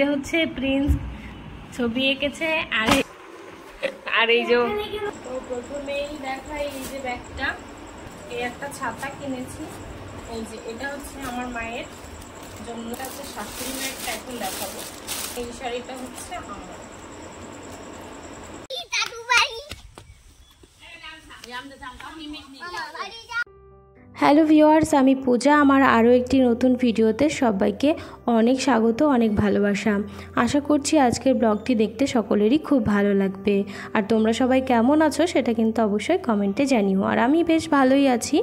যে হচ্ছে প্রিন্স ছবি এঁকেছে আর এই যে তো প্রথমেই দেখাই এই যে ব্যাগটা, এই একটা ছাতা কিনেছি, এই যে এটা হচ্ছে আমার মায়ের জন্য, হচ্ছে শাশুড়ি মায়েরটা এখন দেখাবো। এই শাড়িটা হচ্ছে আমার। হ্যালো ভিউয়ার্স, আমি পূজা। আমার আরও একটি নতুন ভিডিওতে সবাইকে অনেক স্বাগত, অনেক ভালোবাসা। আশা করছি আজকের ব্লগটি দেখতে সকলেরই খুব ভালো লাগবে। আর তোমরা সবাই কেমন আছো সেটা কিন্তু অবশ্যই কমেন্টে জানিও। আর আমি বেশ ভালোই আছি।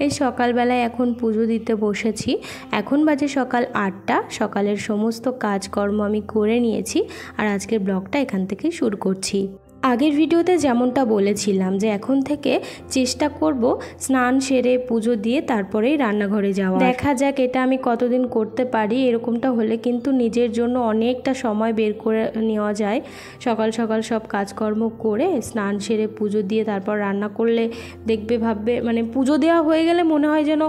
এই সকালবেলায় এখন পুজো দিতে বসেছি। এখন বাজে সকাল 8টা। সকালের সমস্ত কাজকর্ম আমি করে নিয়েছি আর আজকের ব্লগটা এখান থেকেই শুরু করছি। আগের ভিডিওতে যেমনটা বলেছিলাম যে এখন থেকে চেষ্টা করব স্নান সেরে পুজো দিয়ে তারপরেই রান্নাঘরে যাওয়া। দেখা যাক এটা আমি কতদিন করতে পারি। এরকমটা হলে কিন্তু নিজের জন্য অনেকটা সময় বের করে নেওয়া যায়। সকাল সকাল সব কাজকর্ম করে স্নান সেরে পুজো দিয়ে তারপর রান্না করলে দেখবে ভাববে, মানে পুজো দেওয়া হয়ে গেলে মনে হয় যেন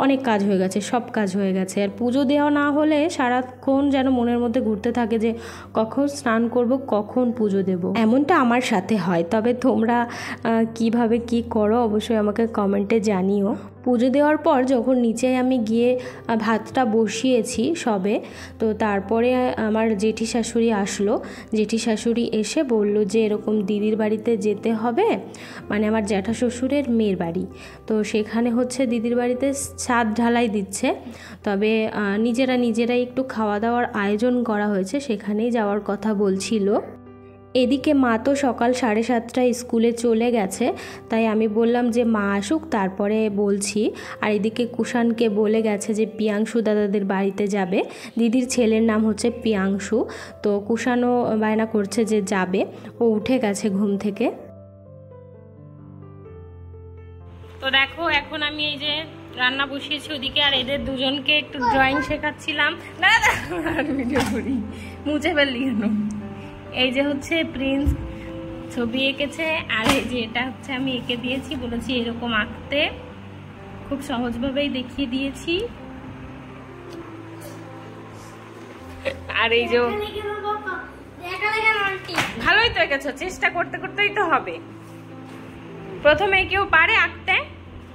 অনেক কাজ হয়ে গেছে, সব কাজ হয়ে গেছে। আর পুজো দেওয়া না হলে সারাক্ষণ যেন মনের মধ্যে ঘুরতে থাকে যে কখন স্নান করব, কখন পুজো দেব। এমনটা আমার সাথে হয়। তবে তোমরা কিভাবে কি করো অবশ্যই আমাকে কমেন্টে জানিও। পুজো দেওয়ার পর যখন নিচে আমি গিয়ে ভাতটা বসিয়েছি সবে, তো তারপরে আমার জেঠি শাশুড়ি আসলো। জেঠি শাশুড়ি এসে বলল যে এরকম দিদির বাড়িতে যেতে হবে, মানে আমার জ্যাঠা শ্বশুরের মেয়ের বাড়ি। তো সেখানে হচ্ছে দিদির বাড়িতে ছাদ ঢালাই দিচ্ছে, তবে নিজেরাই একটু খাওয়া দাওয়ার আয়োজন করা হয়েছে, সেখানেই যাওয়ার কথা বলছিল। এদিকে মা তো সকাল 7:30টায় স্কুলে চলে গেছে, তাই আমি বললাম যে মা আসুক তারপরে বলছি। আর এদিকে কুষাণকে বলে গেছে যে পিয়াংশু দাদাদের বাড়িতে যাবে। দিদির ছেলের নাম হচ্ছে পিয়াংশু। তো কুষাণও বায়না করছে যে যাবে, ও উঠে গেছে ঘুম থেকে। তো দেখো এখন আমি এই যে রান্না বসিয়েছি ওদিকে, আর এদের দুজনকে একটু ড্রয়িং শেখাচ্ছিলাম। না ভিডিও করি, মুছে ফেললি কেন? এই যে হচ্ছে প্রিন্স ছবি এঁকেছে, আর এই যে এটা হচ্ছে আমি এঁকে দিয়েছি, বলেছি এরকম আঁকতে, খুব সহজভাবেই দেখিয়ে দিয়েছি। আর এই যে ভালোই তো এঁকেছো, চেষ্টা করতে করতেই তো হবে। প্রথমে কেউ পারে আঁকতে?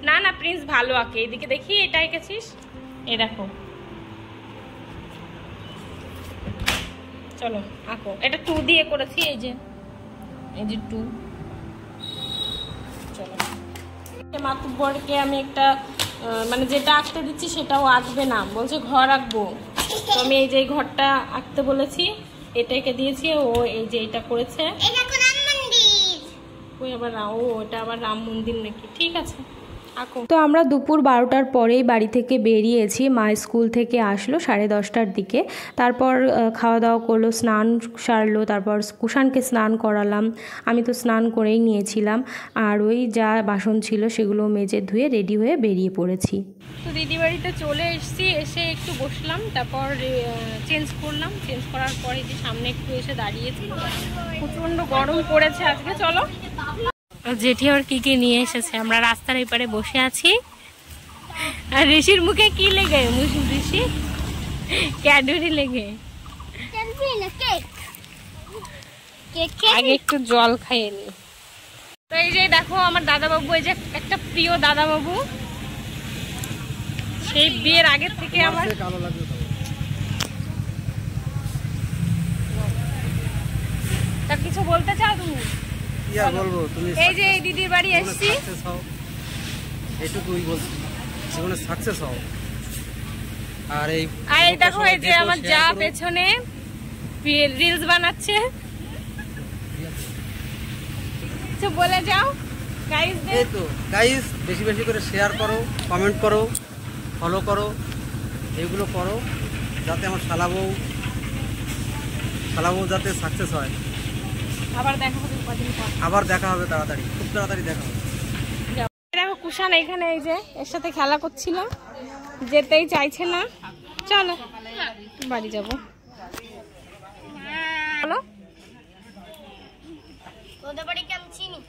না না, প্রিন্স ভালো আঁকে। এদিকে দেখি, এটা এঁকেছিস, এ দেখো, চলো আঁকো। এটা 2 দিয়ে করেছি, এই যে 2। চলো, মাতুব্বরকে আমি একটা মানে যেটা আঁকতে দিচ্ছি সেটাও আঁকবে না, বলছে ঘর আঁকবো। তো আমি এই যে ঘরটা আঁকতে বলেছি, এটা এঁকে দিয়েছি। ও এই যে এটা করেছে, ওই আবার ওটা আবার রাম মন্দির নাকি, ঠিক আছে। তো আমরা দুপুর 12টার পরেই বাড়ি থেকে বেরিয়েছি। মা স্কুল থেকে আসলো 10:30টার দিকে। তারপর খাওয়া দাওয়া করলো, স্নান সারলো, তারপর কুষাণকে স্নান করালাম। আমি তো স্নান করেই নিয়েছিলাম, আর ওই যা বাসন ছিল সেগুলো মেজে ধুয়ে রেডি হয়ে বেরিয়ে পড়েছি। তো দিদি বাড়িতে চলে এসেছি, এসে একটু বসলাম, তারপর চেঞ্জ করলাম। চেঞ্জ করার পরে যে সামনে একটু এসে দাঁড়িয়েছি, প্রচণ্ড গরম পড়েছে আজকে। চলো, জেঠি আর কি কি নিয়ে এসেছে। আমরা রাস্তার এপারে বসে আছি, আর ঋষির মুখে কি লেগে? ঋষি ক্যাডবেরি লেগে। আগে একটু জল খাইয়ে নি। তো এই যে দেখো আমার দাদাবাবু, এই যে একটা প্রিয় দাদাবাবু, সেই বিয়ের আগের থেকে আমার তা কিছু বলতে চাও তুমি? এই যে এই দিদির বাড়ি এসেছি, এইটুকুই বলছি, জীবনে সাকসেস হও। আর এই দেখো এই যে আমার যা পেছনে রিলস বানাচ্ছে, কিছু বলে যাও গাইস। এই তো গাইস, বেশি বেশি করে শেয়ার করো, কমেন্ট করো, ফলো করো, এগুলো করো যাতে আমার শালা বউ যাতে সাকসেস হয়। আবার দেখা হবে তাড়াতাড়ি, খুব তাড়াতাড়ি দেখা হবে। দেখো কুষাণ এখানে এই যে এর সাথে খেলা করছিল, যেতেই চাইছে না। চলো বাড়ি যাবো, চলো। তোদের বাড়ি কি আমি চিনি?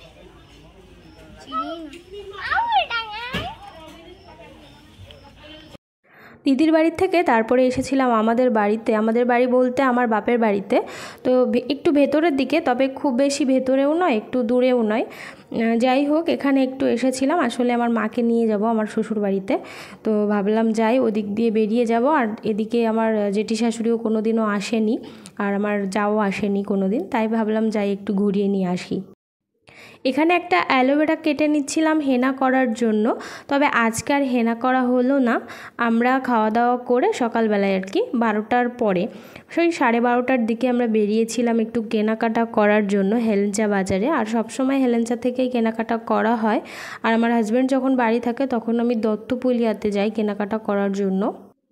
দিদির বাড়ি থেকে তারপরে এসেছিলাম আমাদের বাড়িতে, আমাদের বাড়ি বলতে আমার বাপের বাড়িতে। তো একটু ভেতরের দিকে, তবে খুব বেশি ভেতরেও নয় একটু দূরেও নয়। যাই হোক, এখানে একটু এসেছিলাম, আসলে আমার মাকে নিয়ে যাব আমার শ্বশুর বাড়িতে। তো ভাবলাম যাই, ওদিক দিয়ে বেরিয়ে যাব। আর এদিকে আমার জেঠি শাশুড়িও কোনো দিনও আসেনি, আর আমার যাও আসেনি কোনো দিন, তাই ভাবলাম যাই একটু ঘুরিয়ে নিয়ে আসি। এখানে একটা অ্যালোভেরা কেটে নিচ্ছিলাম হেনা করার জন্য, তবে আজকে আর হেনা করা হলো না। আমরা খাওয়া দাওয়া করে সকালবেলায় আর কি 12টার পরে, সেই 12:30টার দিকে আমরা বেরিয়েছিলাম একটু কেনাকাটা করার জন্য হেলেঞ্চা বাজারে। আর সবসময় হেলেঞ্চা থেকেই কেনাকাটা করা হয়। আর আমার হাজব্যান্ড যখন বাড়ি থাকে তখন আমি দত্তপুলিয়াতে যাই কেনাকাটা করার জন্য।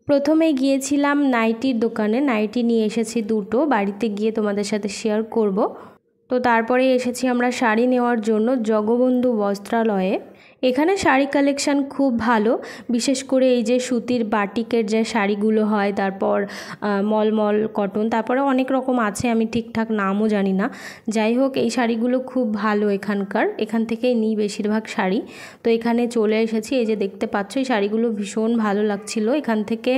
প্রথমে গিয়েছিলাম নাইটির দোকানে, নাইটি নিয়ে এসেছি দুটো, বাড়িতে গিয়ে তোমাদের সাথে শেয়ার করব। তো তারপরে এসেছি আমরা শাড়ি নেওয়ার জন্য জগবন্ধু বস্ত্রালয়ে। এখানে শাড়ি কালেকশান খুব ভালো, বিশেষ করে এই যে সুতির বাটিকের যে শাড়িগুলো হয়, তারপর মলমল কটন, তারপরে অনেক রকম আছে, আমি ঠিকঠাক নামও জানি না। যাই হোক, এই শাড়িগুলো খুব ভালো এখানকার, এখান থেকেই নিই বেশিরভাগ শাড়ি। তো এখানে চলে এসেছি, এই যে দেখতে পাচ্ছ এই শাড়িগুলো ভীষণ ভালো লাগছিল। এখান থেকে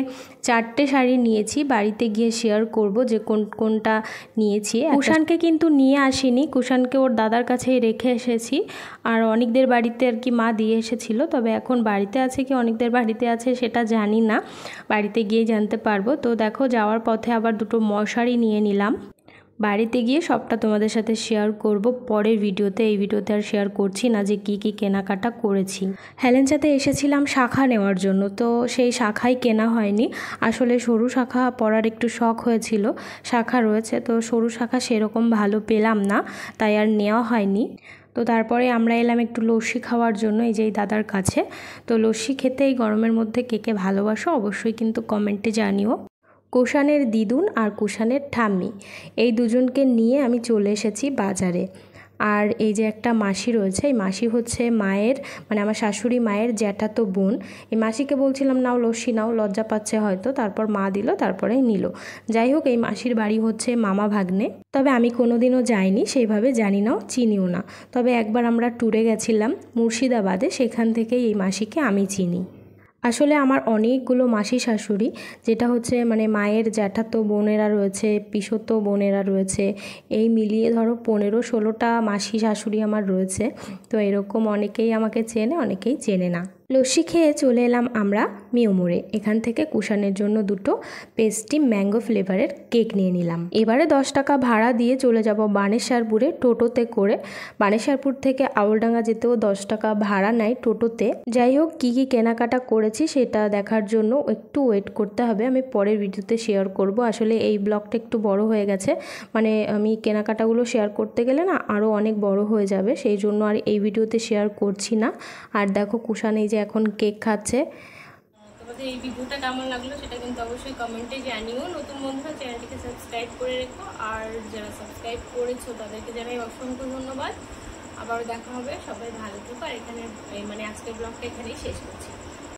4টে শাড়ি নিয়েছি, বাড়িতে গিয়ে শেয়ার করব যে কোনটা নিয়েছি। কুষাণকে কিন্তু নিয়ে আসিনি, কুষাণকে ওর দাদার কাছেই রেখে এসেছি। আর অনেকদের বাড়িতে আর কি মা দিয়ে এসেছিলো, তবে এখন বাড়িতে আছে কি অনেকদের বাড়িতে আছে সেটা জানি না, বাড়িতে গিয়ে জানতে পারবো। তো দেখো, যাওয়ার পথে আবার দুটো মশারি নিয়ে নিলাম। বাড়িতে গিয়ে সবটা তোমাদের সাথে শেয়ার করব পরের ভিডিওতে, এই ভিডিওতে আর শেয়ার করছি না যে কি কি কেনাকাটা করেছি। হেলেঞ্চাতে এসেছিলাম শাখা নেওয়ার জন্য, তো সেই শাখাই কেনা হয়নি। আসলে সরু শাখা পরার একটু শখ হয়েছিল, শাখা রয়েছে তো সরু শাখা সেরকম ভালো পেলাম না, তাই আর নেওয়া হয়নি। তো তারপরে আমরা এলাম একটু লস্যি খাওয়ার জন্য এই যে এই দাদার কাছে। তো লস্যি খেতে এই গরমের মধ্যে কে কে ভালোবাসো অবশ্যই কিন্তু কমেন্টে জানিও। কুষাণের দিদুন আর কুষাণের ঠাম্মি, এই দুজনকে নিয়ে আমি চলে এসেছি বাজারে। আর এই যে একটা মাসি রয়েছে, এই মাসি হচ্ছে মায়ের মানে আমার শাশুড়ি মায়ের জ্যাঠাতো বোন। এই মাসিকে বলছিলাম নাও লস্যি নাও, লজ্জা পাচ্ছে হয়তো, তারপর মা দিল, তারপরে নিল। যাই হোক, এই মাসির বাড়ি হচ্ছে মামা ভাগ্নে, তবে আমি কোনোদিনও যাইনি, সেইভাবে জানি নাও চিনিও না। তবে একবার আমরা ট্যুরে গেছিলাম মুর্শিদাবাদে, সেখান থেকেই এই মাসিকে আমি চিনি। আসলে আমার অনেকগুলো মাসি শাশুড়ি, যেটা হচ্ছে মানে মায়ের জ্যাঠাতো বোনেরা রয়েছে, পিসতো বোনেরা রয়েছে, এই মিলিয়ে ধরো 15-16টা মাসি শাশুড়ি আমার রয়েছে। তো এরকম অনেকেই আমাকে চেনে, অনেকেই চেনে না। লস্যি খেয়ে চলে এলাম আমরা মিউমোড়ে, এখান থেকে কুষাণের জন্য দুটো পেস্টি ম্যাঙ্গো ফ্লেভারের কেক নিয়ে নিলাম। এবারে 10 টাকা ভাড়া দিয়ে চলে যাব বানেশ্বরপুরে টোটোতে করে। বানেশ্বরপুর থেকে আউলডাঙ্গা যেতেও 10 টাকা ভাড়া নেয় টোটোতে। যাই হোক, কী কী কেনাকাটা করেছি সেটা দেখার জন্য একটু ওয়েট করতে হবে, আমি পরের ভিডিওতে শেয়ার করব। আসলে এই ব্লগটা একটু বড় হয়ে গেছে, মানে আমি কেনাকাটাগুলো শেয়ার করতে গেলে না আরও অনেক বড় হয়ে যাবে, সেই জন্য আর এই ভিডিওতে শেয়ার করছি না। আর দেখো, কুষাণ এই যে এখন কেক খাচ্ছে। তোমাদের এই ভিডিওটা কেমন লাগলো সেটা কিন্তু অবশ্যই কমেন্টে জানিও। নতুন বন্ধুরা চ্যানেলটিকে সাবস্ক্রাইব করে রেখো, আর যারা সাবস্ক্রাইব করেছো তাদেরকে জানাই অসংখ্য ধন্যবাদ। আবারও দেখা হবে, সবাই ভালো থেকো। আর এখানে মানে আজকের ব্লগটা এখানেই শেষ করছি।